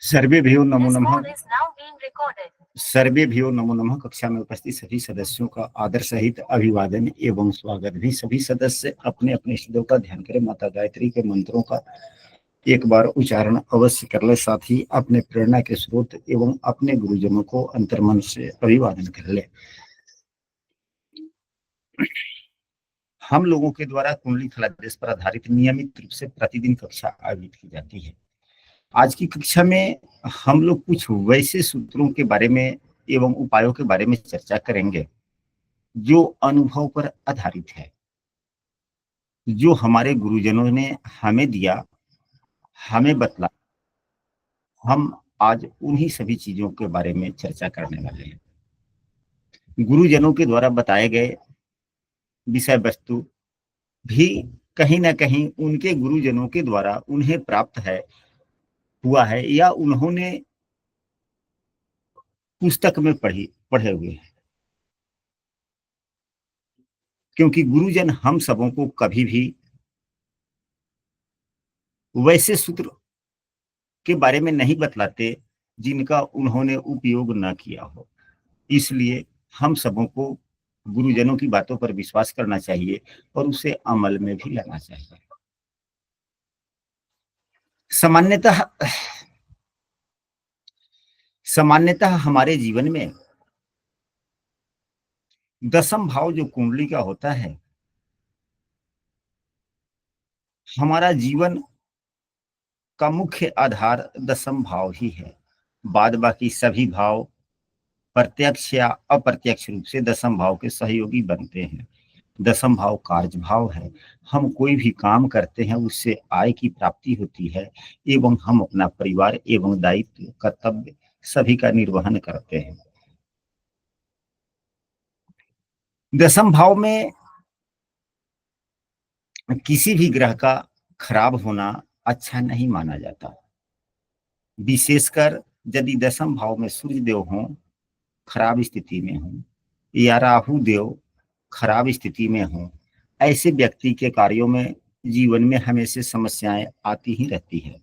सर्वेभ्यो नमो नमः। सर्वेभ्यो नमो नमः। कक्षा में उपस्थित सभी सदस्यों का आदर सहित अभिवादन एवं स्वागत भी। सभी सदस्य अपने अपने इष्टदेव का ध्यान करें। माता गायत्री के मंत्रों का एक बार उच्चारण अवश्य कर ले। साथ ही अपने प्रेरणा के स्रोत एवं अपने गुरुजनों को अंतर्मन से अभिवादन कर ले। हम लोगों के द्वारा कुंडली फलादेश पर आधारित नियमित रूप से प्रतिदिन कक्षा आयोजित की जाती है। आज की कक्षा में हम लोग कुछ वैसे सूत्रों के बारे में एवं उपायों के बारे में चर्चा करेंगे जो अनुभव पर आधारित है, जो हमारे गुरुजनों ने हमें दिया, हमें बतला। हम आज उन्हीं सभी चीजों के बारे में चर्चा करने वाले हैं। गुरुजनों के द्वारा बताए गए विषय वस्तु भी कहीं ना कहीं उनके गुरुजनों के द्वारा उन्हें प्राप्त हुआ है या उन्होंने पुस्तक में पढ़े हुए हैं, क्योंकि गुरुजन हम सबों को कभी भी वैसे सूत्र के बारे में नहीं बतलाते जिनका उन्होंने उपयोग न किया हो। इसलिए हम सबों को गुरुजनों की बातों पर विश्वास करना चाहिए और उसे अमल में भी लाना चाहिए। सामान्यतः हमारे जीवन में दसम भाव जो कुंडली का होता है, हमारा जीवन का मुख्य आधार दसम भाव ही है। बाद बाकी सभी भाव प्रत्यक्ष या अप्रत्यक्ष रूप से दसम भाव के सहयोगी बनते हैं। दसम भाव कार्य भाव है। हम कोई भी काम करते हैं उससे आय की प्राप्ति होती है एवं हम अपना परिवार एवं दायित्व कर्तव्य सभी का निर्वहन करते हैं। दसम भाव में किसी भी ग्रह का खराब होना अच्छा नहीं माना जाता, विशेषकर यदि दसम भाव में सूर्य देव हों खराब स्थिति में हों या राहु देव खराब स्थिति में हों। ऐसे व्यक्ति के कार्यों में जीवन में हमेशा समस्याएं आती ही रहती है।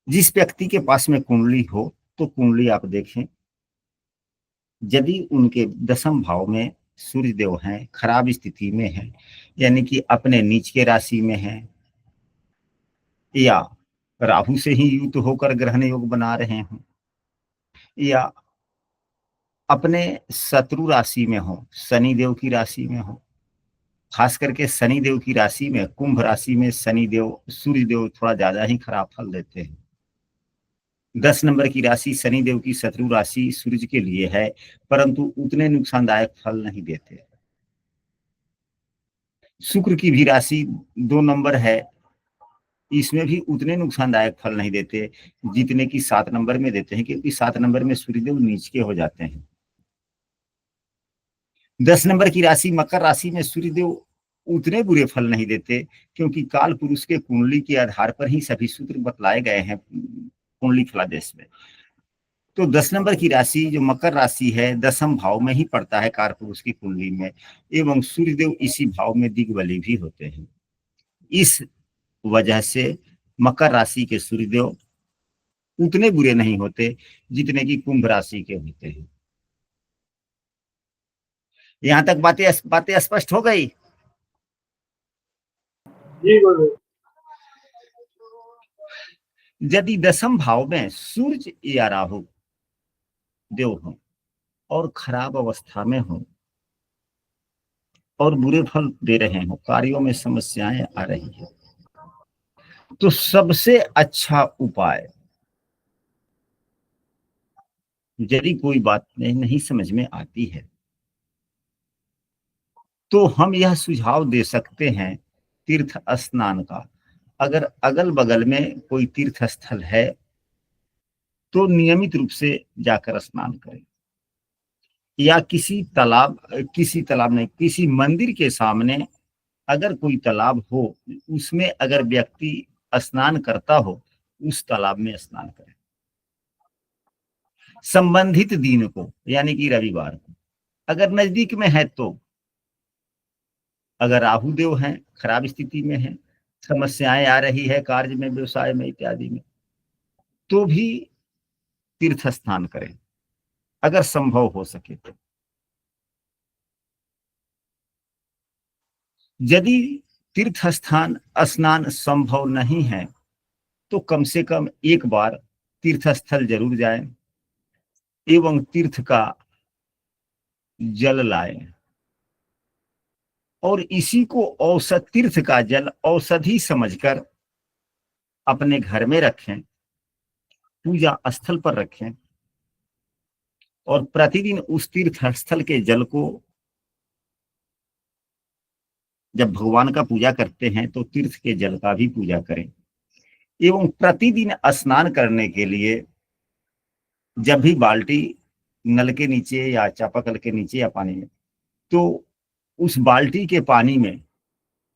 जिस व्यक्ति के पास में कुंडली हो तो कुंडली आप देखें, यदि उनके दसम भाव में सूर्य देव हैं, खराब स्थिति में हैं, यानी कि अपने नीच के राशि में हैं या राहु से ही युक्त होकर ग्रहण योग बना रहे हों या अपने शत्रु राशि में हो, शनि देव की राशि में हो। खास करके शनि देव की राशि में, कुंभ राशि में शनि देव, सूर्य देव थोड़ा ज्यादा ही खराब फल देते हैं। 10 नंबर की राशि शनि देव की शत्रु राशि सूर्य के लिए है, परंतु उतने नुकसानदायक फल नहीं देते। शुक्र की भी राशि 2 नंबर है, इसमें भी उतने नुकसानदायक फल नहीं देते जितने कि 7 नंबर में देते हैं, क्योंकि 7 नंबर में सूर्यदेव नीच के हो जाते हैं। 10 नंबर की राशि मकर राशि में सूर्यदेव उतने बुरे फल नहीं देते, क्योंकि काल पुरुष के कुंडली के आधार पर ही सभी सूत्र बतलाए गए हैं कुंडली फलादेश में। तो 10 नंबर की राशि जो मकर राशि है, दसम भाव में ही पड़ता है कार पुरुष की कुंडली में, एवं सूर्यदेव इसी भाव में दिग्बली भी होते हैं। इस वजह से मकर राशि के सूर्यदेव उतने बुरे नहीं होते जितने कि कुंभ राशि के होते हैं। यहां तक बातें स्पष्ट हो गई? यदि दसम भाव में सूर्य या राहु देव हो और खराब अवस्था में हो और बुरे फल दे रहे हो, कार्यों में समस्याएं आ रही है, तो सबसे अच्छा उपाय, यदि कोई बात नहीं समझ में आती है तो हम यह सुझाव दे सकते हैं तीर्थ स्नान का। अगर अगल बगल में कोई तीर्थ स्थल है तो नियमित रूप से जाकर स्नान करें, या किसी तालाब नहीं, किसी मंदिर के सामने अगर कोई तालाब हो, उसमें अगर व्यक्ति स्नान करता हो, उस तालाब में स्नान करें। संबंधित दिन को, यानी कि रविवार को। अगर नजदीक में है तो, अगर राहु देव हैं, खराब स्थिति में है, समस्याएं आ रही है कार्य में, व्यवसाय में, इत्यादि में, तो भी तीर्थ स्नान करें अगर संभव हो सके तो। यदि तीर्थ स्थान स्नान संभव नहीं है तो कम से कम एक बार तीर्थ स्थल जरूर जाएं एवं तीर्थ का जल लाएं और इसी को औषध, तीर्थ का जल औषधि समझकर अपने घर में रखें, पूजा स्थल पर रखें और प्रतिदिन उस तीर्थ स्थल के जल को, जब भगवान का पूजा करते हैं तो तीर्थ के जल का भी पूजा करें एवं प्रतिदिन स्नान करने के लिए जब भी बाल्टी नल के नीचे या चापाकल के नीचे या पानी में, तो उस बाल्टी के पानी में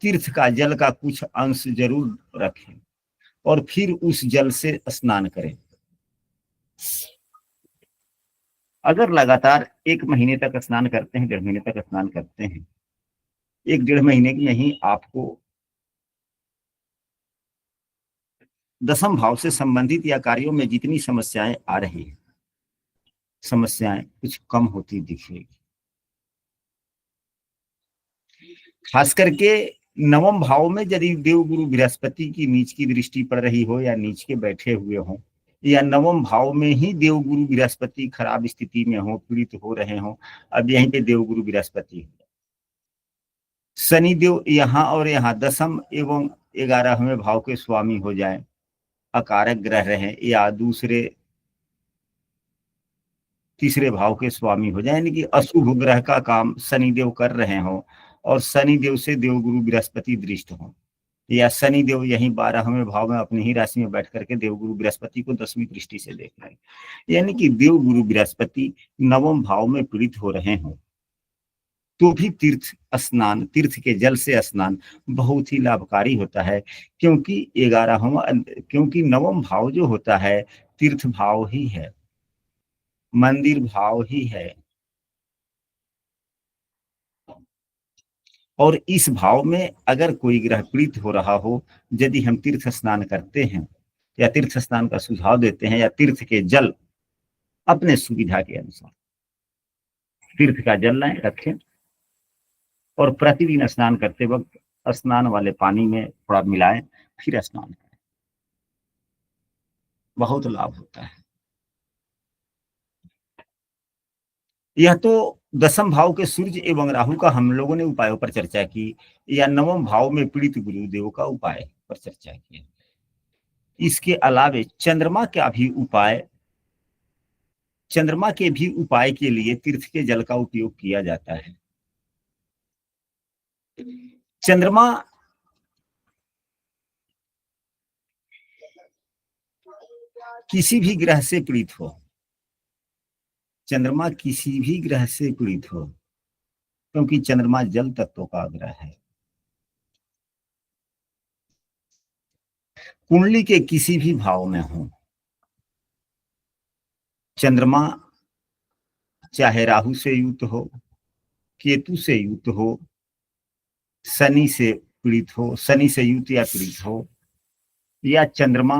तीर्थ का जल का कुछ अंश जरूर रखें और फिर उस जल से स्नान करें। अगर लगातार 1 महीने तक स्नान करते हैं, 1.5 महीने तक स्नान करते हैं, 1-1.5 महीने में ही आपको दसम भाव से संबंधित या कार्यों में जितनी समस्याएं आ रही है, समस्याएं कुछ कम होती दिखेगी। खास करके नवम भाव में यदि देवगुरु बृहस्पति की नीच की दृष्टि पड़ रही हो या नीच के बैठे हुए हो या नवम भाव में ही देवगुरु बृहस्पति खराब स्थिति में हो, पीड़ित हो रहे हो, अब यहीं पे देवगुरु बृहस्पति, शनिदेव यहाँ और यहाँ दसम एवं 11वें भाव के स्वामी हो जाए, अकारक ग्रह रहे या दूसरे तीसरे भाव के स्वामी हो जाए, यानी कि अशुभ ग्रह का काम शनिदेव कर रहे हो और शनिदेव से देवगुरु बृहस्पति दृष्ट हो, या शनिदेव यहीं 12वें भाव में अपनी ही राशि में बैठ करके देवगुरु बृहस्पति को 10वीं दृष्टि से देख रहे हैं, यानी कि देवगुरु बृहस्पति नवम भाव में पीड़ित हो रहे हो, तो भी तीर्थ स्नान, तीर्थ के जल से स्नान बहुत ही लाभकारी होता है, क्योंकि 11वां, क्योंकि नवम भाव जो होता है तीर्थ भाव ही है, मंदिर भाव ही है और इस भाव में अगर कोई ग्रह पीड़ित हो रहा हो, यदि हम तीर्थ स्नान करते हैं या तीर्थ स्नान का सुझाव देते हैं या तीर्थ के जल अपने सुविधा के अनुसार तीर्थ का जल लाएं, रखें और प्रतिदिन स्नान करते वक्त स्नान वाले पानी में थोड़ा मिलाएं, फिर स्नान करें, बहुत लाभ होता है। यह तो दसम भाव के सूर्य एवं राहु का हम लोगों ने उपायों पर चर्चा की, या नवम भाव में पीड़ित गुरुदेव का उपाय पर चर्चा की। इसके अलावे चंद्रमा का भी उपाय, चंद्रमा के भी उपाय के लिए तीर्थ के जल का उपयोग किया जाता है। चंद्रमा किसी भी ग्रह से पीड़ित हो, चंद्रमा किसी भी ग्रह से पीड़ित हो, क्योंकि चंद्रमा जल तत्व का ग्रह है, कुंडली के किसी भी भाव में हो, चंद्रमा चाहे राहु से युक्त हो, केतु से युक्त हो, शनि से पीड़ित हो, शनि से युक्त या पीड़ित हो, या चंद्रमा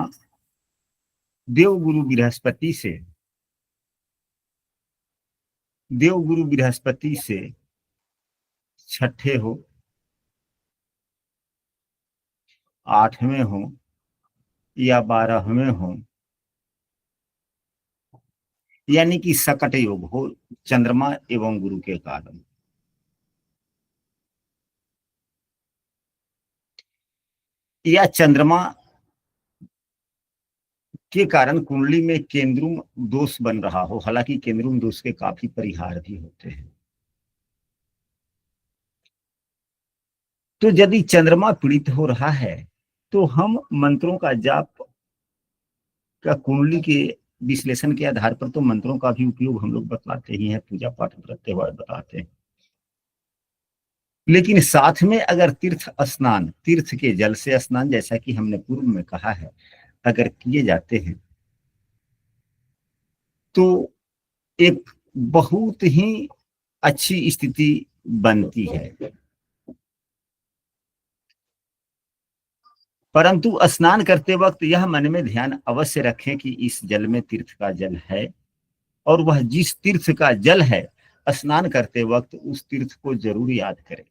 देवगुरु बृहस्पति से, देवगुरु बृहस्पति से छठे हो, 8वें हो या 12वें हो, यानी कि सकट योग हो चंद्रमा एवं गुरु के कारण, या चंद्रमा के कारण कुंडली में केंद्रुम दोष बन रहा हो, हालांकि केंद्रुम दोष के काफी परिहार भी होते हैं। तो यदि चंद्रमा पीड़ित हो रहा है तो हम मंत्रों का जाप का, कुंडली के विश्लेषण के आधार पर तो मंत्रों का भी उपयोग हम लोग बतलाते ही हैं, पूजा पाठ करते हुए बताते हैं, लेकिन साथ में अगर तीर्थ स्नान, तीर्थ के जल से स्नान, जैसा कि हमने पूर्व में कहा है, अगर किए जाते हैं तो एक बहुत ही अच्छी स्थिति बनती है। परंतु स्नान करते वक्त यह मन में ध्यान अवश्य रखें कि इस जल में तीर्थ का जल है, और वह जिस तीर्थ का जल है, स्नान करते वक्त उस तीर्थ को जरूर याद करें।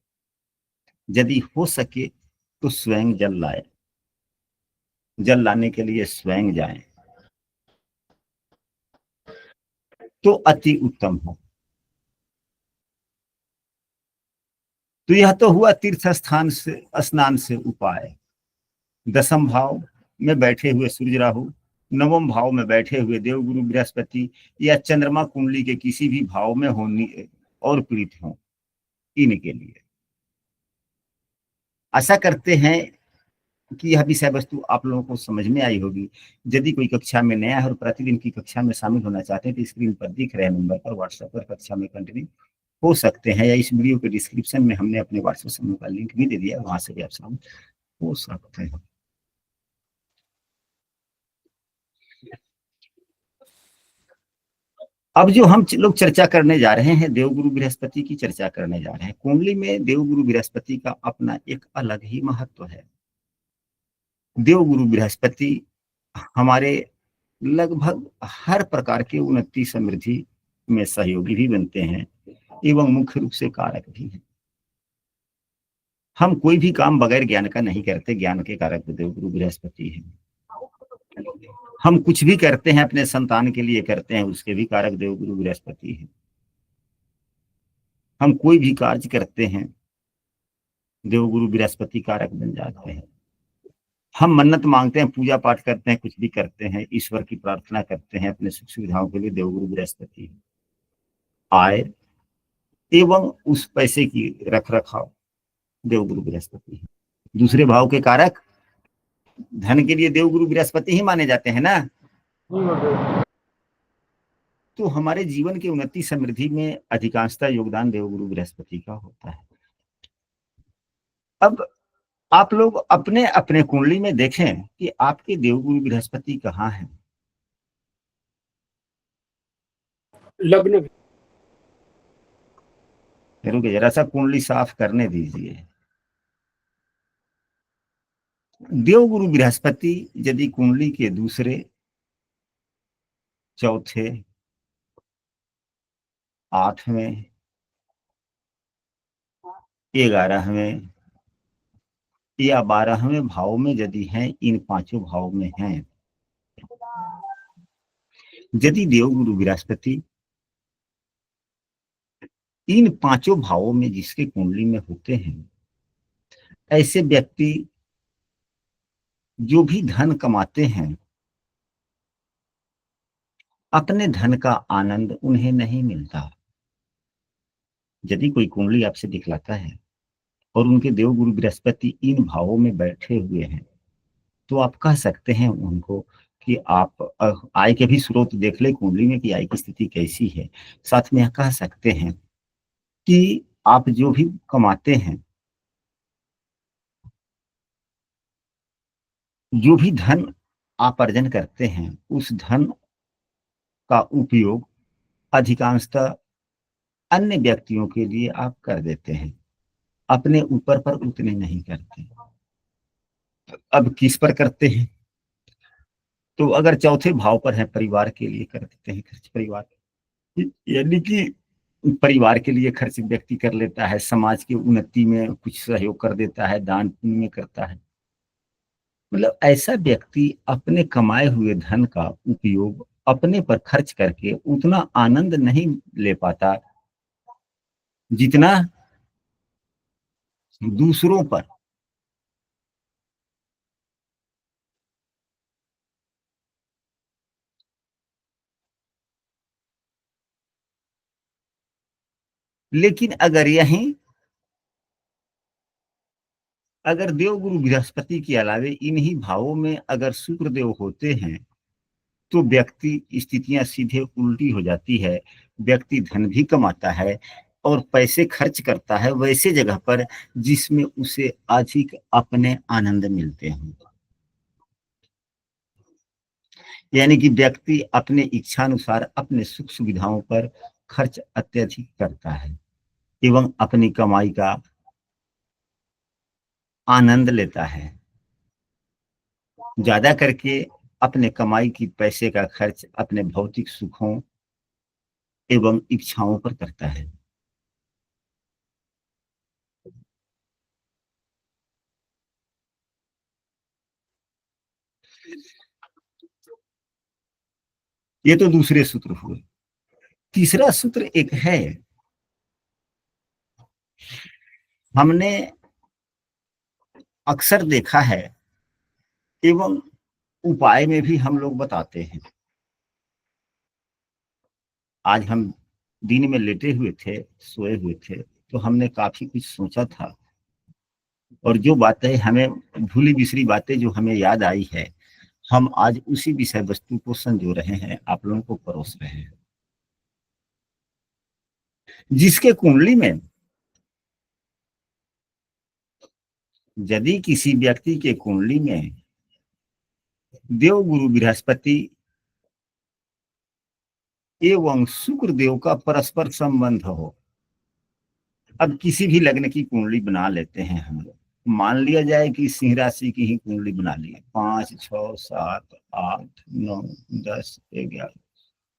यदि हो सके तो स्वयं जल लाए, जल लाने के लिए स्वयं जाएं तो अति उत्तम हो। तो यह तो हुआ तीर्थ स्थान से स्नान से उपाय। दसम भाव में बैठे हुए सूर्य राहु, नवम भाव में बैठे हुए देवगुरु बृहस्पति या चंद्रमा कुंडली के किसी भी भाव में होने और पीड़ित हों, इनके लिए आशा करते हैं कि यह विषय वस्तु आप लोगों को समझ में आई होगी। यदि कोई कक्षा में नया है और प्रतिदिन की कक्षा में शामिल होना चाहते हैं तो स्क्रीन पर दिख रहे नंबर पर व्हाट्सएप पर कक्षा में कंटिन्यू हो सकते हैं, या इस वीडियो के डिस्क्रिप्शन में हमने अपने व्हाट्सएप समूह का लिंक भी दे दिया, वहां से भी आप शामिल हो सकते हैं। अब जो हम लोग चर्चा करने जा रहे हैं, देवगुरु बृहस्पति की चर्चा करने जा रहे हैं। कुंडली में देवगुरु बृहस्पति का अपना एक अलग ही महत्व है। देवगुरु बृहस्पति हमारे लगभग हर प्रकार के उन्नति समृद्धि में सहयोगी भी बनते हैं एवं मुख्य रूप से कारक भी हैं। हम कोई भी काम बगैर ज्ञान का नहीं करते, ज्ञान के कारक देवगुरु बृहस्पति हैं। हम कुछ भी करते हैं अपने संतान के लिए करते हैं, उसके भी कारक देवगुरु बृहस्पति हैं। हम कोई भी कार्य करते हैं, देवगुरु बृहस्पति कारक बन जाते हैं। हम मन्नत मांगते हैं, पूजा पाठ करते हैं, कुछ भी करते हैं, ईश्वर की प्रार्थना करते हैं अपने सुख सुविधाओं के लिए, देवगुरु बृहस्पति आय एवं उस पैसे की रख रखाव देवगुरु बृहस्पति है। दूसरे भाव के कारक धन के लिए देवगुरु बृहस्पति ही माने जाते हैं ना। तो हमारे जीवन की उन्नति समृद्धि में अधिकांशतः योगदान देवगुरु बृहस्पति का होता है। अब आप लोग अपने अपने कुंडली में देखें कि आपके देवगुरु बृहस्पति कहाँ है। लग्न रुके जरा सा कुंडली साफ करने दीजिए। देवगुरु बृहस्पति यदि कुंडली के दूसरे, चौथे, आठवें, 11वें या 12वें भाव में यदि हैं, इन पांचों भाव में हैं, यदि देवगुरु बृहस्पति इन पांचों भावों में जिसके कुंडली में होते हैं, ऐसे व्यक्ति जो भी धन कमाते हैं, अपने धन का आनंद उन्हें नहीं मिलता। यदि कोई कुंडली आपसे दिखलाता है और उनके देवगुरु बृहस्पति इन भावों में बैठे हुए हैं, तो आप कह सकते हैं उनको कि आप आय के भी स्रोत देख ले कुंडली में कि आय की स्थिति कैसी है। साथ में कह सकते हैं कि आप जो भी कमाते हैं, जो भी धन आप अर्जन करते हैं, उस धन का उपयोग अधिकांशतः अन्य व्यक्तियों के लिए आप कर देते हैं, अपने ऊपर पर उतने नहीं करते। अब किस पर करते हैं? तो अगर चौथे भाव पर है, परिवार के लिए कर देते हैं खर्च। परिवार यानी कि परिवार के लिए खर्च व्यक्ति कर लेता है, समाज की उन्नति में कुछ सहयोग कर देता है, दान पुण्य में करता है। मतलब ऐसा व्यक्ति अपने कमाए हुए धन का उपयोग अपने पर खर्च करके उतना आनंद नहीं ले पाता जितना दूसरों पर। लेकिन अगर देवगुरु बृहस्पति के अलावे इन्हीं भावों में अगर शुक्र देव होते हैं, तो व्यक्ति स्थितियां सीधे उल्टी हो जाती है। व्यक्ति धन भी कमाता है और पैसे खर्च करता है वैसे जगह पर जिसमें उसे अधिक अपने आनंद मिलते हैं। यानी कि व्यक्ति अपने इच्छानुसार अपने सुख सुविधाओं पर खर्च अत्यधिक करता है एवं अपनी कमाई का आनंद लेता है। ज्यादा करके अपने कमाई की पैसे का खर्च अपने भौतिक सुखों एवं इच्छाओं पर करता है। ये तो दूसरे सूत्र हुए। तीसरा सूत्र एक है, हमने अक्सर देखा है एवं उपाय में भी हम लोग बताते हैं। आज हम दिन में लेटे हुए थे, सोए हुए थे, तो हमने काफी कुछ सोचा था, और जो बातें हमें भूली बिसरी बातें जो हमें याद आई है, हम आज उसी विषय वस्तु को संजो रहे हैं, आप लोगों को परोस रहे हैं। जिसके कुंडली में यदि किसी व्यक्ति के कुंडली में देव गुरु बृहस्पति एवं शुक्र देव का परस्पर संबंध हो, अब किसी भी लग्न की कुंडली बना लेते हैं हम लोग, मान लिया जाए कि सिंह राशि की ही कुंडली बना ली, 5 6 7 8 9 10 11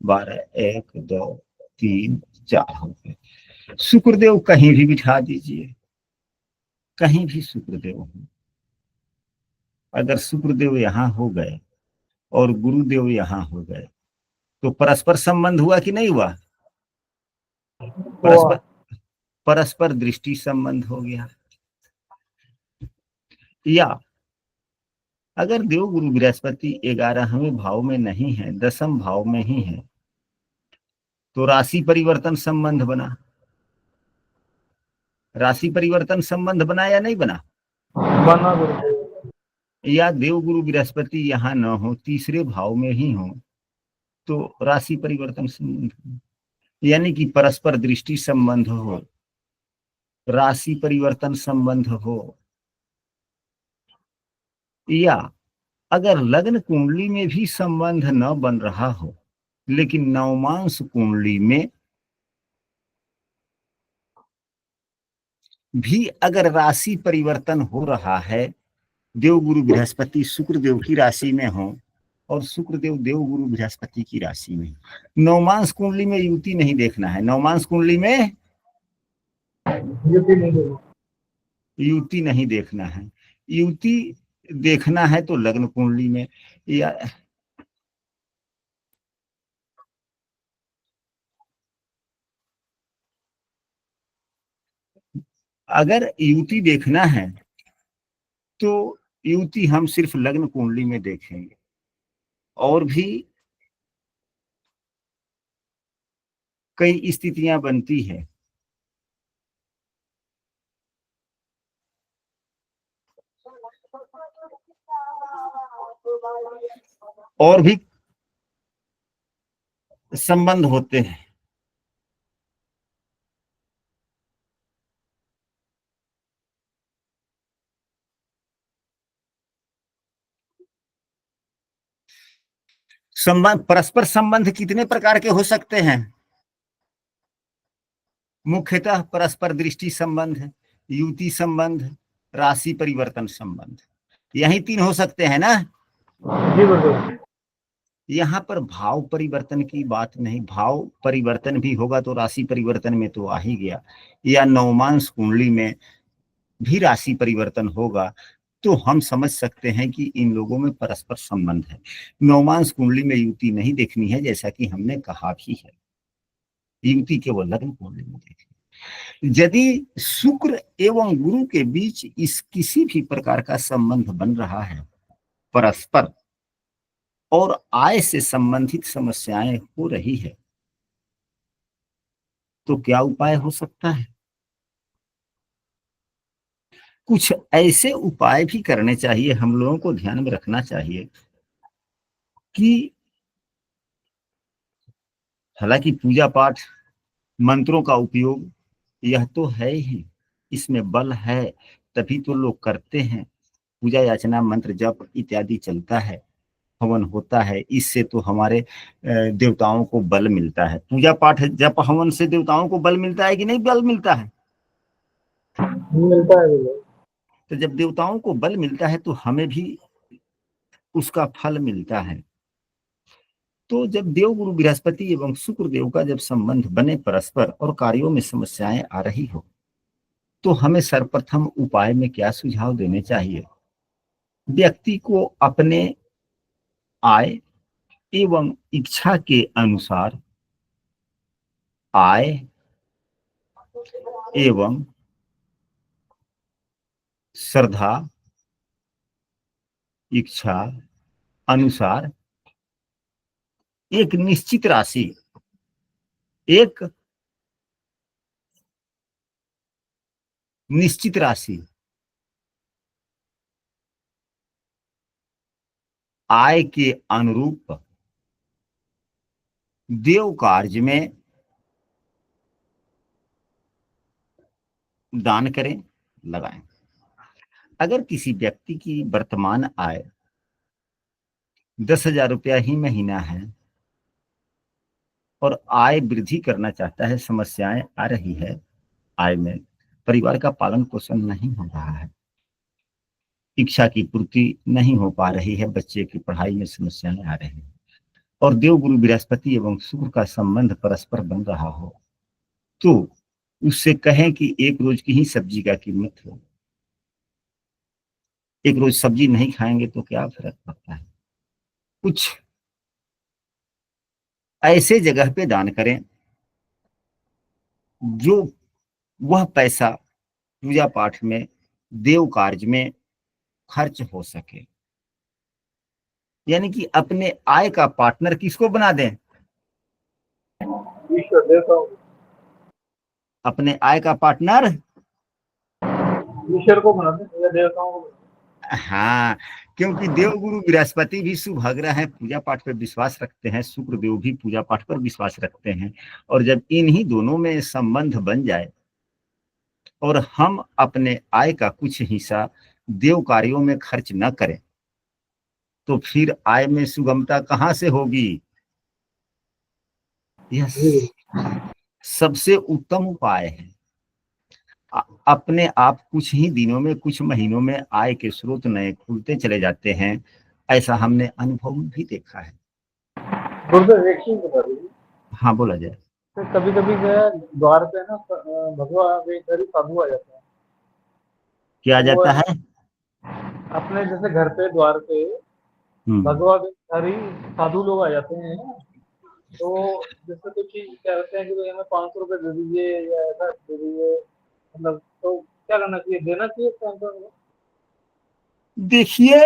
12 1 2 3 4 हो गए। शुक्रदेव कहीं भी बिठा दीजिए, कहीं भी शुक्रदेव हो, अगर शुक्रदेव यहाँ हो गए और गुरुदेव यहाँ हो गए तो परस्पर संबंध हुआ कि नहीं हुआ? परस्पर परस्पर दृष्टि संबंध हो गया। या अगर देव गुरु बृहस्पति 11वें भाव में नहीं है, 10वें भाव में ही है, तो राशि परिवर्तन संबंध बना। राशि परिवर्तन संबंध बना या नहीं बना? बना। या देव गुरु बृहस्पति यहाँ न हो, तीसरे भाव में ही हो, तो राशि परिवर्तन संबंध, यानी कि परस्पर दृष्टि संबंध हो, राशि परिवर्तन संबंध हो, या अगर लग्न कुंडली में भी संबंध न बन रहा हो, लेकिन नवमांश कुंडली में भी अगर राशि परिवर्तन हो रहा है, देव गुरु बृहस्पति शुक्र देव की राशि में हो और शुक्र देव देव गुरु बृहस्पति की राशि में, नवमांश कुंडली में युति नहीं देखना है, नवमांश कुंडली में युति नहीं देखना है, युति देखना है तो लग्न कुंडली में। या अगर युति देखना है तो युति हम सिर्फ लग्न कुंडली में देखेंगे, और भी कई स्थितियां बनती है। और भी संबंध होते हैं। संबंध, परस्पर संबंध कितने प्रकार के हो सकते हैं? मुख्यतः परस्पर दृष्टि संबंध, युति संबंध, राशि परिवर्तन संबंध, यही 3 हो सकते हैं ना? यहाँ पर भाव परिवर्तन की बात नहीं, भाव परिवर्तन भी होगा तो राशि परिवर्तन में तो आ ही गया, या नवमांश कुंडली में भी राशि परिवर्तन होगा, तो हम समझ सकते हैं कि इन लोगों में परस्पर संबंध है। नवमांश कुंडली में युति नहीं देखनी है, जैसा कि हमने कहा भी है, युति केवल लग्न कुंडली में देखनी। यदि शुक्र एवं गुरु के बीच इस किसी भी प्रकार का संबंध बन रहा है परस्पर, और आय से संबंधित समस्याएं हो रही है, तो क्या उपाय हो सकता है? कुछ ऐसे उपाय भी करने चाहिए, हम लोगों को ध्यान में रखना चाहिए कि हालांकि पूजा पाठ मंत्रों का उपयोग यह तो है ही, इसमें बल है, तभी तो लोग करते हैं। पूजा याचना मंत्र जप इत्यादि चलता है, हवन होता है, इससे तो हमारे देवताओं को बल मिलता है। पूजा पाठ जप हवन से देवताओं को बल मिलता है कि नहीं बल मिलता है? मिलता है। तो जब देवताओं को बल मिलता है तो हमें भी उसका फल मिलता है। तो जब देवगुरु बृहस्पति एवं शुक्र देव का जब संबंध बने परस्पर और कार्यों में समस्याएं आ रही हो, तो हमें सर्वप्रथम उपाय में क्या सुझाव देने चाहिए? व्यक्ति को अपने आय एवं इच्छा के अनुसार आय एवं श्रद्धा इच्छा अनुसार एक निश्चित राशि, एक निश्चित राशि आय के अनुरूप देव कार्य में दान करें, लगाएं। अगर किसी व्यक्ति की वर्तमान आय 10,000 रुपया ही महीना है और आय वृद्धि करना चाहता है, समस्याएं आ रही है आय में, परिवार का पालन पोषण नहीं हो रहा है, इच्छा की पूर्ति नहीं हो पा रही है, बच्चे की पढ़ाई में समस्याएं आ रही है और देवगुरु बृहस्पति एवं शुक्र का संबंध परस्पर बन रहा हो, तो उससे कहें कि एक रोज की ही सब्जी का कीमत हो। एक रोज सब्जी नहीं खाएंगे तो क्या फर्क पड़ता है? कुछ ऐसे जगह पे दान करें जो वह पैसा पूजा पाठ में, देव कार्य में खर्च हो सके। यानी कि अपने आय का पार्टनर किसको बना दें? ईश्वर देता हूँ, अपने आय का पार्टनर ईश्वर को बना दें या देवताओं को। हाँ, क्योंकि देवगुरु बृहस्पति भी शुभग्रह है, पूजा पाठ पर विश्वास रखते हैं, शुक्र देव भी पूजा पाठ पर विश्वास रखते हैं। और जब इन्हीं दोनों में संबंध बन जाए और हम अपने आय का कुछ हिस्सा देव कार्यों में खर्च न करें, तो फिर आय में सुगमता कहाँ से होगी? यह सबसे उत्तम उपाय है। अपने आप कुछ ही दिनों में, कुछ महीनों में आय के स्रोत नए खुलते चले जाते हैं, ऐसा हमने अनुभव में भी देखा है। गुरुदेव एक चीज बता दीजिए। हाँ, बोला जाए। तो कभी कभी जो है द्वार पे ना भगवा घर साधु आ जाते हैं। क्या आ वो जाता है है? अपने जैसे घर पे द्वार पे भगवा हरी साधु लोग आ जाते हैं। तो जैसे कुछ चीज कहते हैं कि भाई हमें 500 रुपए दे दीजिए या ऐसा दे दीजिए, मतलब तो क्या करना चाहिए, देना चाहिए इसका आंसर? देखिए,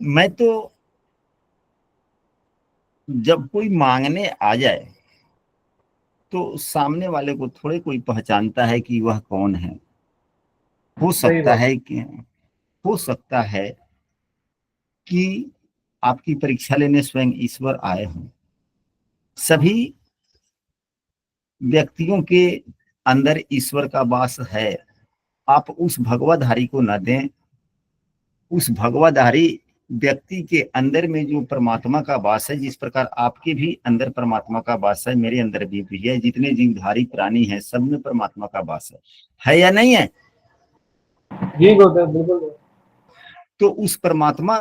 मैं तो जब कोई मांगने आ जाए तो सामने वाले को थोड़े कोई पहचानता है कि वह कौन है। हो सही सकता बात। है कि हो सकता है कि आपकी परीक्षा लेने स्वयं ईश्वर आए हों। सभी व्यक्तियों के अंदर ईश्वर का वास है। आप उस भगवाधारी को न दें। उस भगवाधारी व्यक्ति के अंदर में जो परमात्मा का वास है, जिस प्रकार आपके भी अंदर परमात्मा का वास है, मेरे अंदर भी है, जितने जीवधारी प्राणी हैं सब में परमात्मा का वास है या नहीं है? जी गुरुदेव, बिल्कुल। तो उस परमात्मा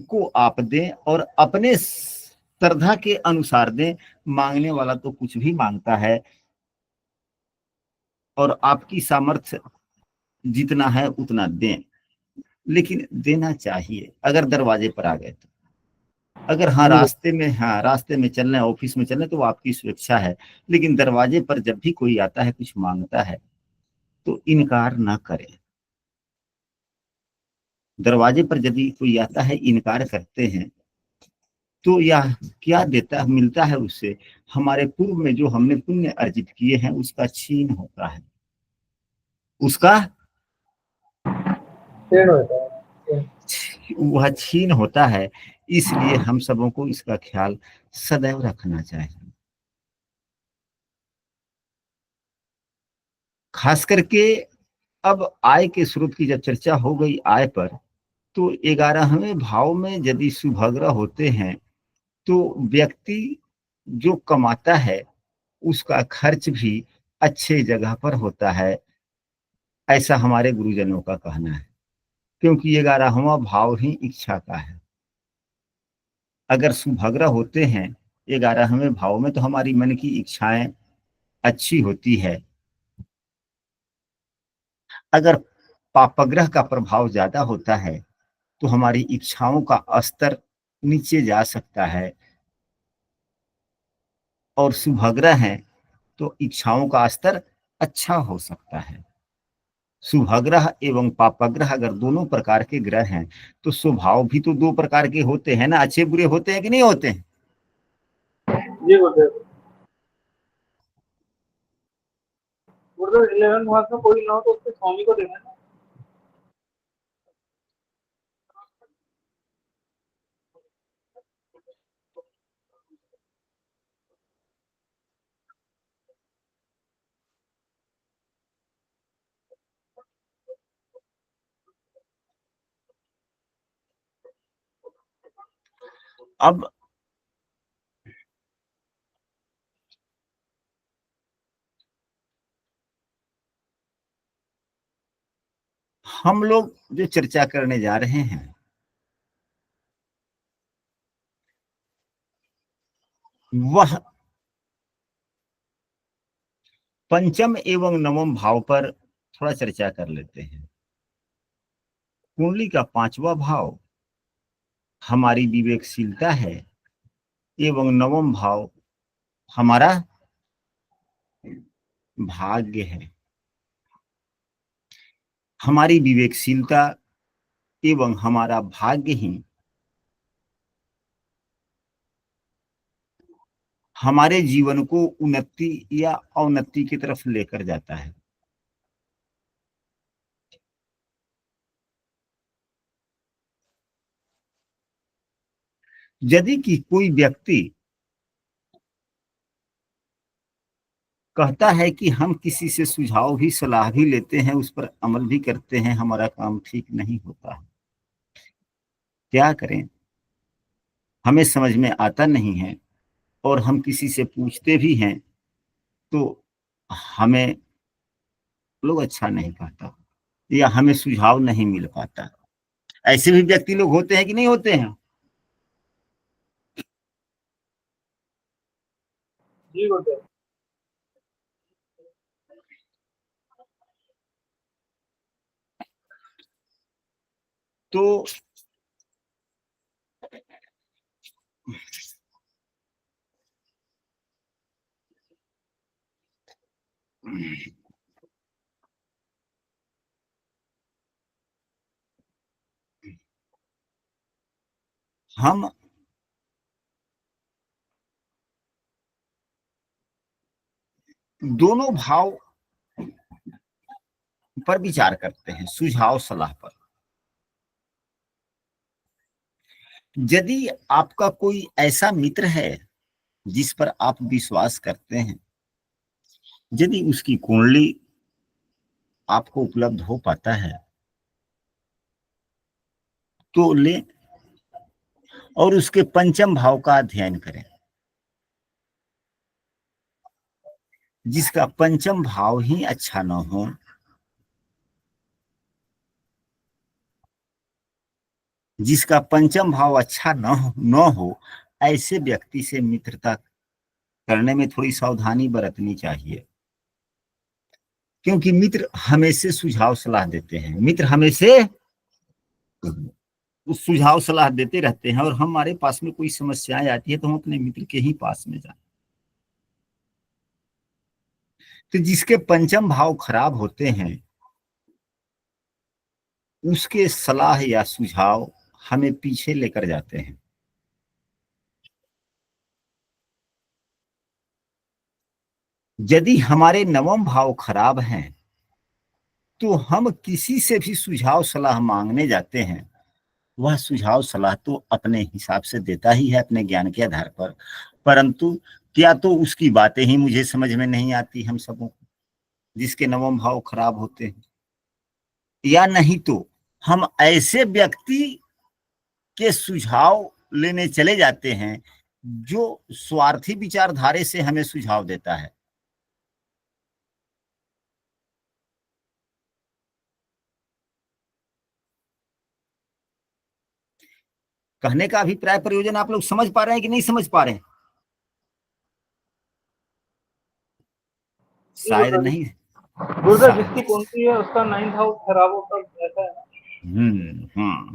को आप दें और अपने श्रद्धा के अनुसार दें। मांगने वाला तो कुछ भी मांगता है और आपकी सामर्थ्य जितना है उतना दें, लेकिन देना चाहिए अगर दरवाजे पर आ गए तो। अगर हाँ जी रास्ते में चल रहे हैं, ऑफिस में चल रहे हैं, तो वो आपकी स्वेच्छा है। लेकिन दरवाजे पर जब भी कोई आता है, कुछ मांगता है, तो इनकार ना करें। दरवाजे पर यदि कोई आता है, इनकार करते हैं, तो यह क्या देता है, मिलता है उससे? हमारे पूर्व में जो हमने पुण्य अर्जित किए हैं उसका छीन होता है, उसका शेर होता है। वह छीन होता है। इसलिए हम सबों को इसका ख्याल सदैव रखना चाहिए। खास करके अब आय के स्रोत की जब चर्चा हो गई आय पर, तो 11वें भाव में यदि सुभग्रह होते हैं तो व्यक्ति जो कमाता है उसका खर्च भी अच्छे जगह पर होता है, ऐसा हमारे गुरुजनों का कहना है। क्योंकि 11वां भाव ही इच्छा का है। अगर शुभग्रह होते हैं 11वें भाव में तो हमारी मन की इच्छाएं अच्छी होती है। अगर पापग्रह का प्रभाव ज्यादा होता है तो हमारी इच्छाओं का स्तर नीचे जा सकता है, और शुभग्रह है तो इच्छाओं का स्तर अच्छा हो सकता है। शुभग्रह एवं पापग्रह अगर दोनों प्रकार के ग्रह हैं तो स्वभाव भी तो दो प्रकार के होते हैं ना, अच्छे बुरे होते हैं कि नहीं होते हैं? जी गुरुदेव। गुरुदेव 11 हाउस में कोई ना हो तो उसके स्वामी को देखना है। अब हम लोग जो चर्चा करने जा रहे हैं वह पंचम एवं नवम भाव पर थोड़ा चर्चा कर लेते हैं। कुंडली का 5वां भाव हमारी विवेकशीलता है एवं नवम भाव हमारा भाग्य है। हमारी विवेकशीलता एवं हमारा भाग्य ही हमारे जीवन को उन्नति या अवनति की तरफ लेकर जाता है। यदि कि कोई व्यक्ति कहता है कि हम किसी से सुझाव भी सलाह भी लेते हैं, उस पर अमल भी करते हैं, हमारा काम ठीक नहीं होता है, क्या करें हमें समझ में आता नहीं है, और हम किसी से पूछते भी हैं तो हमें लोग अच्छा नहीं कहता या हमें सुझाव नहीं मिल पाता। ऐसे भी व्यक्ति लोग होते हैं कि नहीं होते हैं? जी गुरुदेव। तो हम दोनों भाव पर विचार करते हैं, सुझाव सलाह पर। यदि आपका कोई ऐसा मित्र है जिस पर आप विश्वास करते हैं, यदि उसकी कुंडली आपको उपलब्ध हो पाता है तो ले और उसके पंचम भाव का अध्ययन करें। जिसका पंचम भाव ही अच्छा न हो, जिसका पंचम भाव अच्छा न हो ऐसे व्यक्ति से मित्रता करने में थोड़ी सावधानी बरतनी चाहिए, क्योंकि मित्र हमेशा सुझाव सलाह देते हैं। मित्र हमेशा सुझाव सलाह देते रहते हैं, और हमारे पास में कोई समस्याएं आती है तो हम अपने मित्र के ही पास में जाते। तो जिसके पंचम भाव खराब होते हैं उसके सलाह या सुझाव हमें पीछे लेकर जाते हैं। यदि हमारे नवम भाव खराब हैं तो हम किसी से भी सुझाव सलाह मांगने जाते हैं, वह सुझाव सलाह तो अपने हिसाब से देता ही है अपने ज्ञान के आधार पर, परंतु क्या तो उसकी बातें ही मुझे समझ में नहीं आती हम सबों को, जिसके नवम भाव खराब होते हैं। या नहीं तो हम ऐसे व्यक्ति के सुझाव लेने चले जाते हैं जो स्वार्थी विचारधारे से हमें सुझाव देता है। कहने का अभिप्राय प्रयोजन आप लोग समझ पा रहे हैं कि नहीं समझ पा रहे हैं? जी शायद गुरुदेव, नहीं। गुरुदेव शायद। जिसकी कुंडली है उसका 9th हाउस खराब होता है, ऐसा है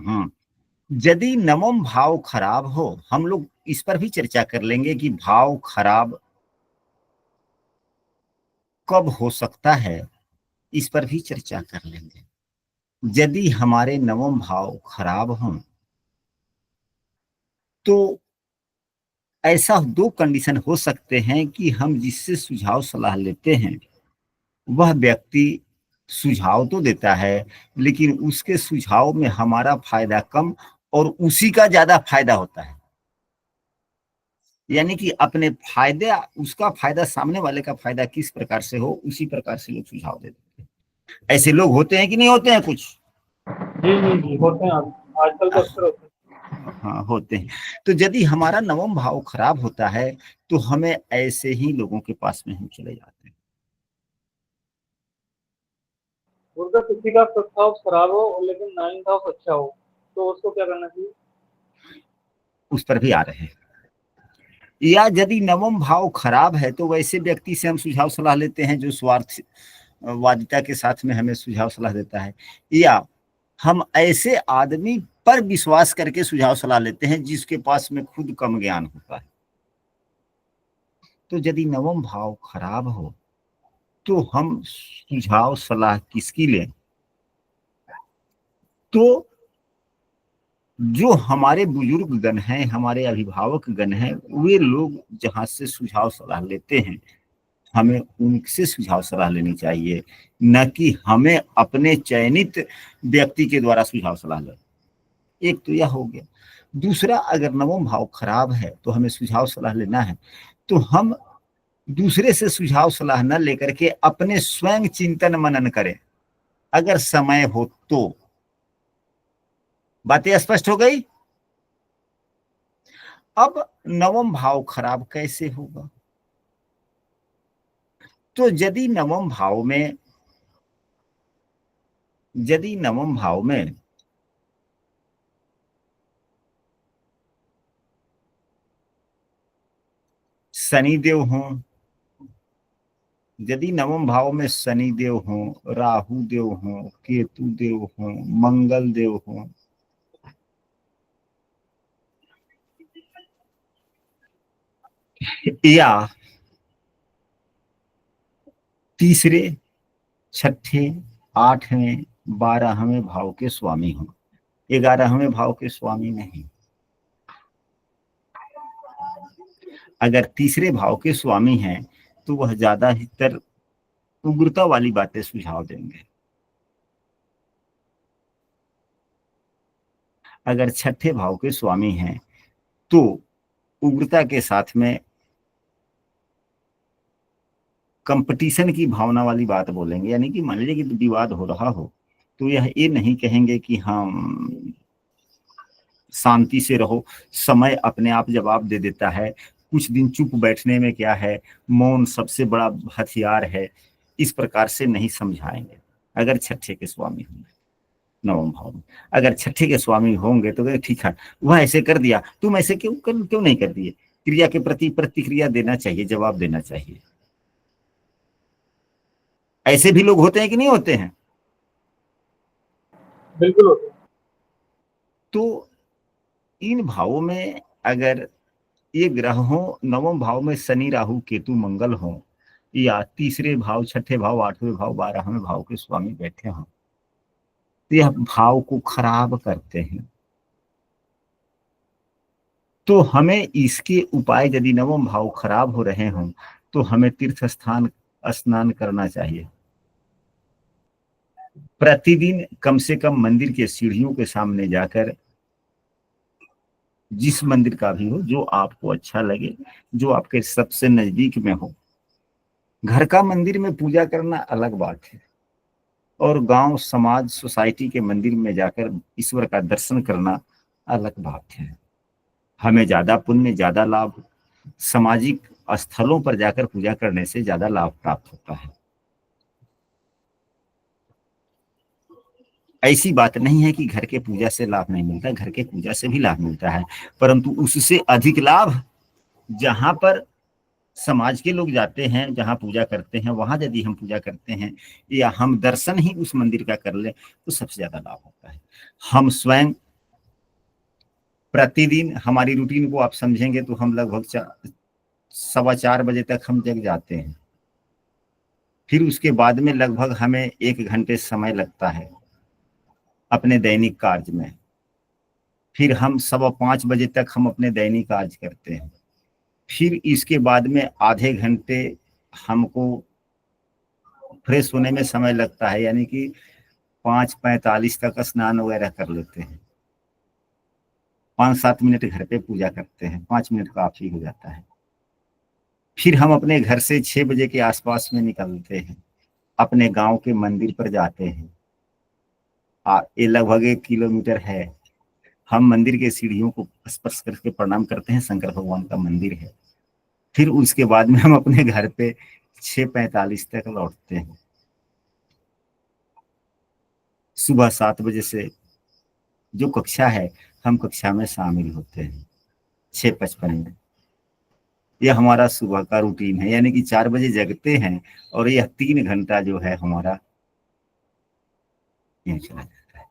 ना? यदि नवम भाव खराब हो, हम लोग इस पर भी चर्चा कर लेंगे कि भाव खराब कब हो सकता है, इस पर भी चर्चा कर लेंगे। यदि हमारे नवम भाव खराब हों तो ऐसा दो कंडीशन हो सकते हैं कि हम जिससे सुझाव सलाह लेते हैं वह व्यक्ति सुझाव तो देता है लेकिन उसके सुझाव में हमारा फायदा कम और उसी का ज्यादा फायदा होता है। यानी कि अपने फायदे, उसका फायदा सामने वाले का फायदा किस प्रकार से हो उसी प्रकार से लोग सुझाव देते हैं। ऐसे लोग होते हैं कि नहीं होते हैं कुछ? जी जी जी, होते हैं आजकल तो अक्सर होते हाँ, होते हैं। तो यदि हमारा नवम भाव खराब होता है तो हमें ऐसे ही लोगों के पास में हम चले जाते हैं। हैं। गुरुदेव किसी का 5th हाउस खराब हो लेकिन 9th हाउस अच्छा हो, तो उसको क्या करना चाहिए? उस पर भी आ रहे हैं। या यदि नवम भाव खराब है तो वैसे व्यक्ति से हम सुझाव सलाह लेते हैं जो स्वार्थ वादिता के साथ में हमें सुझाव सलाह देता है, या हम ऐसे आदमी पर विश्वास करके सुझाव सलाह लेते हैं जिसके पास में खुद कम ज्ञान होता है। तो यदि नवम भाव खराब हो तो हम सुझाव सलाह किसकी लें? तो जो हमारे बुजुर्ग गण हैं, हमारे अभिभावक गण हैं, वे लोग जहां से सुझाव सलाह लेते हैं हमें उनसे सुझाव सलाह लेनी चाहिए, न कि हमें अपने चयनित व्यक्ति के द्वारा सुझाव सलाह लें। एक तो यह हो गया। दूसरा, अगर नवम भाव खराब है तो हमें सुझाव सलाह लेना है तो हम दूसरे से सुझाव सलाह न लेकर के अपने स्वयं चिंतन मनन करें, अगर समय हो तो। बातें स्पष्ट हो गई? अब नवम भाव खराब कैसे होगा? तो यदि नवम भाव में शनिदेव हों, यदि नवम भाव में शनि देव हों, राहु देव हों, केतु देव हों, मंगल देव हों, या तीसरे, छठे, 8वें, 12वें भाव के स्वामी हों, 11वें भाव के स्वामी नहीं। अगर तीसरे भाव के स्वामी हैं तो वह ज्यादातर उग्रता वाली बातें सुझाव देंगे। अगर छठे भाव के स्वामी हैं तो उग्रता के साथ में कंपटीशन की भावना वाली बात बोलेंगे। यानी कि मान लीजिए कि विवाद हो रहा हो तो यह ये नहीं कहेंगे कि हम शांति से रहो, समय अपने आप जवाब दे देता है, कुछ दिन चुप बैठने में क्या है, मौन सबसे बड़ा हथियार है, इस प्रकार से नहीं समझाएंगे। अगर छठे के स्वामी होंगे नवम भाव में, अगर छठे के स्वामी होंगे तो ठीक है, वह ऐसे कर दिया, तुम ऐसे क्यों नहीं कर दिए। क्रिया के प्रति प्रतिक्रिया देना चाहिए, जवाब देना चाहिए। ऐसे भी लोग होते हैं कि नहीं होते हैं? बिल्कुल होते हैं। तो इन भावों में अगर ये ग्रह हो, नवम भाव में शनि राहु केतु मंगल हो, या तीसरे भाव, छठे भाव, 8वें भाव, 12वें भाव के स्वामी बैठे हों, तो यह भाव को खराब करते हैं। तो हमें इसके उपाय, यदि नवम भाव खराब हो रहे हों तो हमें तीर्थ स्थान स्नान करना चाहिए। प्रतिदिन कम से कम मंदिर के सीढ़ियों के सामने जाकर, जिस मंदिर का भी हो, जो आपको अच्छा लगे, जो आपके सबसे नजदीक में हो। घर का मंदिर में पूजा करना अलग बात है, और गांव समाज सोसाइटी के मंदिर में जाकर ईश्वर का दर्शन करना अलग बात है। हमें ज्यादा पुण्य, ज्यादा लाभ सामाजिक स्थलों पर जाकर पूजा करने से ज्यादा लाभ प्राप्त होता है। ऐसी बात नहीं है कि घर के पूजा से लाभ नहीं मिलता, घर के पूजा से भी लाभ मिलता है, परंतु उससे अधिक लाभ जहां पर समाज के लोग जाते हैं, जहां पूजा करते हैं, वहां यदि हम पूजा करते हैं या हम दर्शन ही उस मंदिर का कर ले तो सबसे ज्यादा लाभ होता है। हम स्वयं प्रतिदिन हमारी रूटीन को आप समझेंगे तो हम लगभग 4:15 बजे तक हम जग जाते हैं। फिर उसके बाद में लगभग हमें 1 घंटे समय लगता है अपने दैनिक कार्य में। फिर हम 4:15 बजे तक हम अपने दैनिक कार्य करते हैं। फिर इसके बाद में आधे घंटे हमको फ्रेश होने में समय लगता है, यानी कि 5:45 तक स्नान वगैरह कर लेते हैं। 5-7 मिनट घर पे पूजा करते हैं, 5 मिनट काफी हो जाता है। फिर हम अपने घर से 6 बजे के आसपास में निकलते हैं, अपने गांव के मंदिर पर जाते हैं। ये लगभग 1 किलोमीटर है। हम मंदिर के सीढ़ियों को स्पर्श करके प्रणाम करते हैं, शंकर भगवान का मंदिर है। फिर उसके बाद में हम अपने घर पे 6:45 तक लौटते हैं। सुबह 7 बजे से जो कक्षा है, हम कक्षा में शामिल होते हैं 6:55 में। यह हमारा सुबह का रूटीन है, यानी कि 4 बजे जगते हैं और यह 3 घंटा जो है हमारा यूं चला जाता है।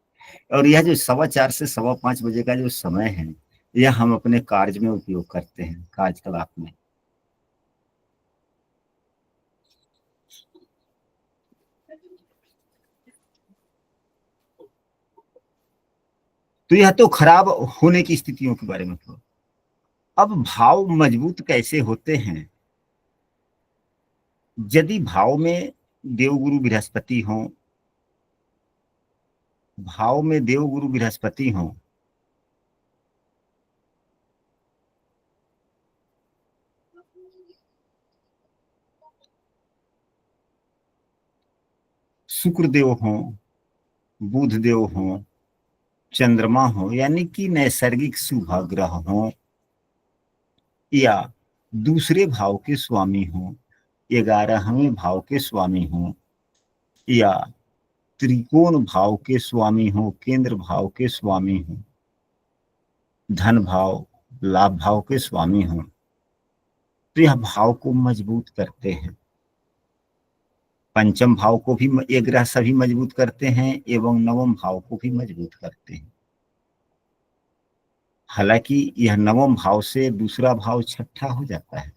और यह जो 4:15 से 5:15 बजे का जो समय है, यह हम अपने कार्य में उपयोग करते हैं, कार्यकलाप में। तो यह तो खराब होने की स्थितियों के बारे में था। अब भाव मजबूत कैसे होते हैं? यदि भाव में देवगुरु बृहस्पति हो, भाव में देवगुरु बृहस्पति हो, शुक्र देव हो, बुध देव हो, चंद्रमा हो, यानी कि नैसर्गिक शुभाग्रह हो, या दूसरे भाव के स्वामी हो, 11वें भाव के स्वामी हो, या त्रिकोण भाव के स्वामी हो, केंद्र भाव के स्वामी हो, धन भाव, लाभ भाव के स्वामी हो, तो यह भाव को मजबूत करते हैं। पंचम भाव को भी ये ग्रह सभी मजबूत करते हैं एवं नवम भाव को भी मजबूत करते हैं। हालांकि यह नवम भाव से दूसरा भाव छठा हो जाता है।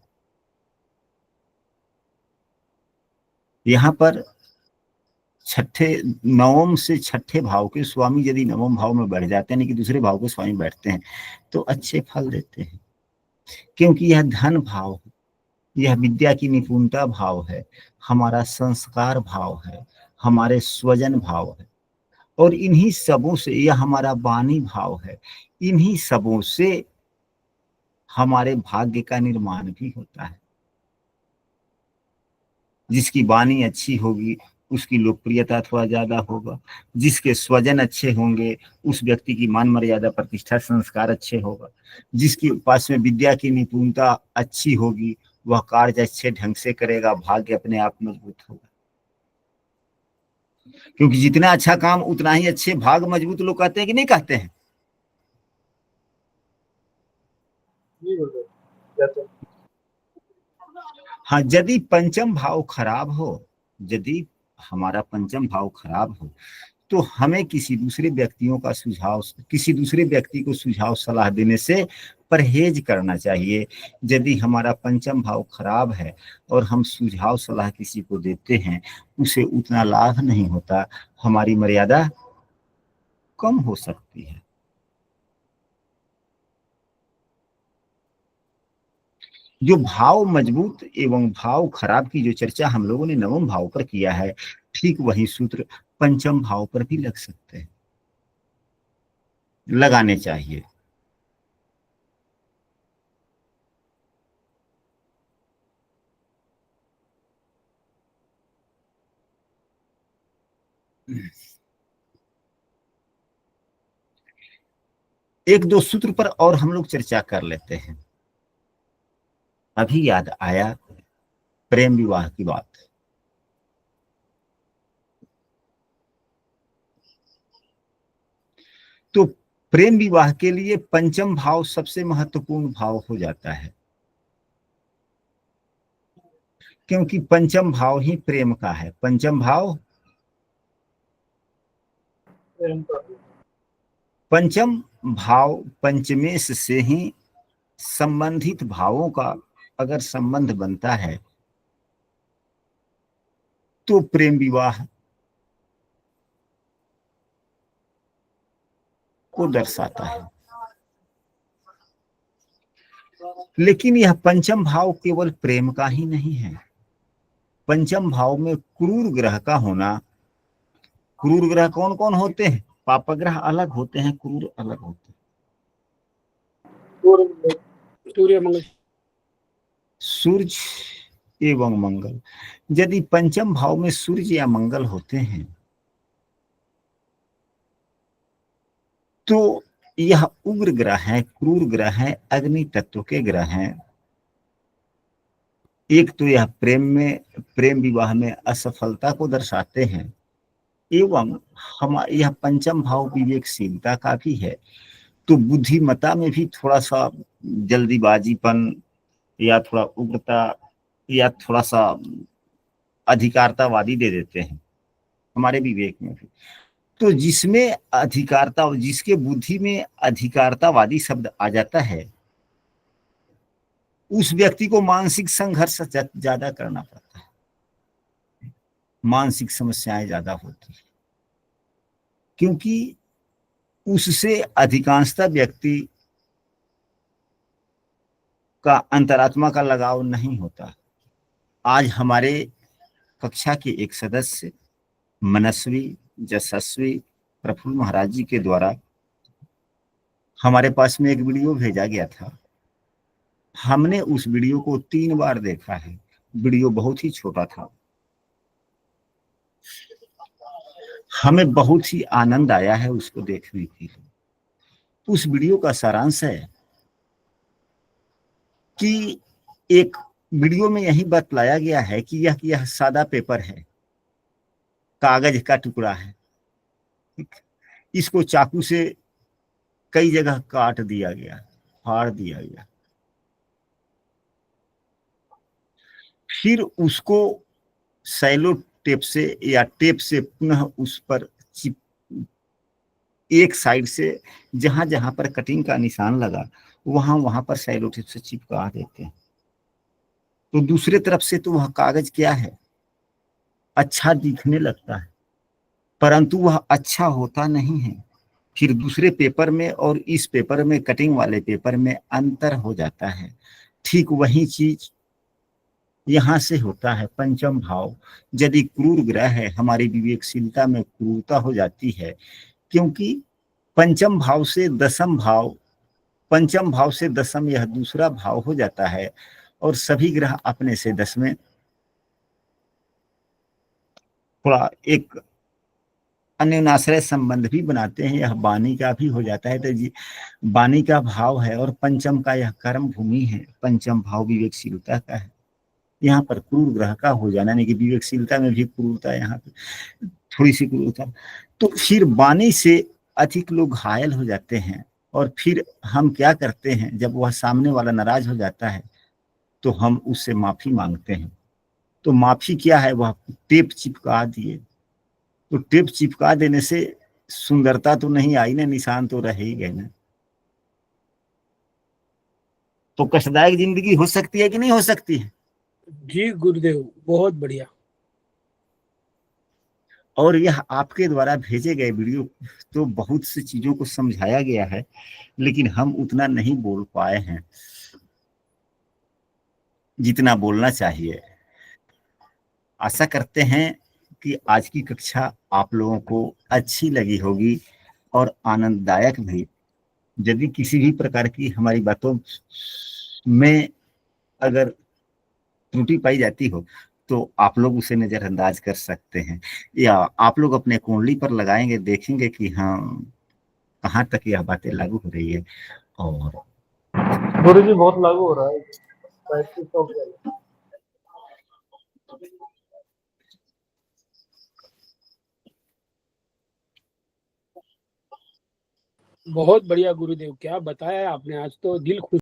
यहाँ पर नवम से छठे भाव के स्वामी यदि नवम भाव में बैठ जाते हैं, यानी कि दूसरे भाव के स्वामी बैठते हैं, तो अच्छे फल देते हैं, क्योंकि यह धन भाव है, यह विद्या की निपुणता भाव है, हमारा संस्कार भाव है, हमारे स्वजन भाव है, और इन्हीं सबों से यह हमारा वाणी भाव है। इन्हीं सबों से हमारे भाग्य का निर्माण भी होता है। जिसकी वाणी अच्छी होगी उसकी लोकप्रियता थोड़ा ज्यादा होगा, जिसके स्वजन अच्छे होंगे उस व्यक्ति की मान मर्यादा प्रतिष्ठा संस्कार अच्छे होगा, जिसके पास में विद्या की निपुणता अच्छी होगी वह कार्य अच्छे ढंग से करेगा, भाग्य अपने आप मजबूत होगा। क्योंकि जितना अच्छा काम उतना ही अच्छे भाग मजबूत, लोग कहते हैं कि नहीं कहते हैं? हाँ, यदि पंचम भाव खराब हो, यदि हमारा पंचम भाव खराब हो, तो हमें किसी दूसरे व्यक्ति को सुझाव सलाह देने से परहेज करना चाहिए। यदि हमारा पंचम भाव खराब है और हम सुझाव सलाह किसी को देते हैं, उसे उतना लाभ नहीं होता, हमारी मर्यादा कम हो सकती है। जो भाव मजबूत एवं भाव खराब की जो चर्चा हम लोगों ने नवम भाव पर किया है, ठीक वही सूत्र पंचम भाव पर भी लग सकते हैं, लगाने चाहिए। एक दो सूत्र पर और हम लोग चर्चा कर लेते हैं। अभी याद आया प्रेम विवाह की बात। तो प्रेम विवाह के लिए पंचम भाव सबसे महत्वपूर्ण भाव हो जाता है, क्योंकि पंचम भाव ही प्रेम का है। पंचम भाव, प्रेम का। पंचम भाव पंचमेश से ही संबंधित भावों का अगर संबंध बनता है तो प्रेम विवाह को दर्शाता है। लेकिन यह पंचम भाव केवल प्रेम का ही नहीं है। पंचम भाव में क्रूर ग्रह का होना, क्रूर ग्रह कौन कौन होते हैं? पापग्रह अलग होते हैं, क्रूर अलग होते हैं। सूर्य मंगल, सूर्य एवं मंगल, यदि पंचम भाव में सूर्य या मंगल होते हैं तो यह उग्र ग्रह है, क्रूर ग्रह है, अग्नि तत्व के ग्रह हैं। एक तो यह प्रेम विवाह में असफलता को दर्शाते हैं, एवं हम यह पंचम भाव विवेकशीलता का भी है। तो बुद्धिमत्ता में भी थोड़ा सा जल्दीबाजीपन या थोड़ा उग्रता या थोड़ा सा अधिकारतावादी दे देते हैं हमारे विवेक में भी। तो जिसमें अधिकारता, जिसके बुद्धि में अधिकारतावादी शब्द आ जाता है उस व्यक्ति को मानसिक संघर्ष ज्यादा करना पड़ता है, मानसिक समस्याएं ज्यादा होती है, क्योंकि उससे अधिकांशतः व्यक्ति का अंतरात्मा का लगाव नहीं होता। आज हमारे कक्षा के एक सदस्य मनस्वी यशस्वी प्रफुल्ल महाराज जी के द्वारा हमारे पास में एक वीडियो भेजा गया था। हमने उस वीडियो को 3 बार देखा है। वीडियो बहुत ही छोटा था, हमें बहुत ही आनंद आया है उसको देखने के लिए। उस वीडियो का सारांश है कि एक वीडियो में यही बतलाया गया है कि यह सादा पेपर है, कागज का टुकड़ा है, इसको चाकू से कई जगह काट दिया गया, फाड़ दिया गया, फिर उसको सैलो टेप से या टेप से पुनः उस पर चिप, एक साइड से जहां जहां पर कटिंग का निशान लगा वहां वहां पर सैलो टेप से चिपका देते हैं। तो दूसरे तरफ से तो वह कागज क्या है, अच्छा दिखने लगता है, परंतु वह अच्छा होता नहीं है। फिर दूसरे पेपर में और इस पेपर में, कटिंग वाले पेपर में अंतर हो जाता है। ठीक वही चीज यहां से होता है। पंचम भाव यदि क्रूर ग्रह है, हमारी विवेकशीलता में क्रूरता हो जाती है, क्योंकि पंचम भाव से दसम भाव, पंचम भाव से दसम यह दूसरा भाव हो जाता है और सभी ग्रह अपने से 10वें थोड़ा एक अन्योनाश्रय संबंध भी बनाते हैं। यह वाणी का भी हो जाता है। तो जी वाणी का भाव है और पंचम का यह कर्म भूमि है। पंचम भाव विवेकशीलता का है, यहाँ पर क्रूर ग्रह का हो जाना, यानी कि विवेकशीलता में भी क्रूरता, यहाँ पे थोड़ी सी क्रूरता। तो फिर वाणी से अधिक लोग घायल हो जाते हैं और फिर हम क्या करते हैं, जब वह सामने वाला नाराज हो जाता है तो हम उससे माफी मांगते हैं। तो माफी क्या है, वह टेप चिपका दिए। तो टेप चिपका देने से सुंदरता तो नहीं आई ना, निशान तो रह ही गए ना। तो कष्टदायक जिंदगी हो सकती है कि नहीं हो सकती है? जी गुरुदेव, बहुत बढ़िया। और यह आपके द्वारा भेजे गए वीडियो तो बहुत सी चीजों को समझाया गया है, लेकिन हम उतना नहीं बोल पाए हैं जितना बोलना चाहिए। आशा करते हैं कि आज की कक्षा आप लोगों को अच्छी लगी होगी और आनंददायक भी। यदि किसी भी प्रकार की हमारी बातों में अगर त्रुटि पाई जाती हो तो आप लोग उसे नजरअंदाज कर सकते हैं, या आप लोग अपने कुंडली पर लगाएंगे, देखेंगे कि हाँ कहाँ तक यह बातें लागू हो रही है। और गुरु जी बहुत लागू हो रहा है, बैटरी शॉक वाला। बहुत बढ़िया गुरुदेव, क्या बताया आपने, आज तो दिल खुश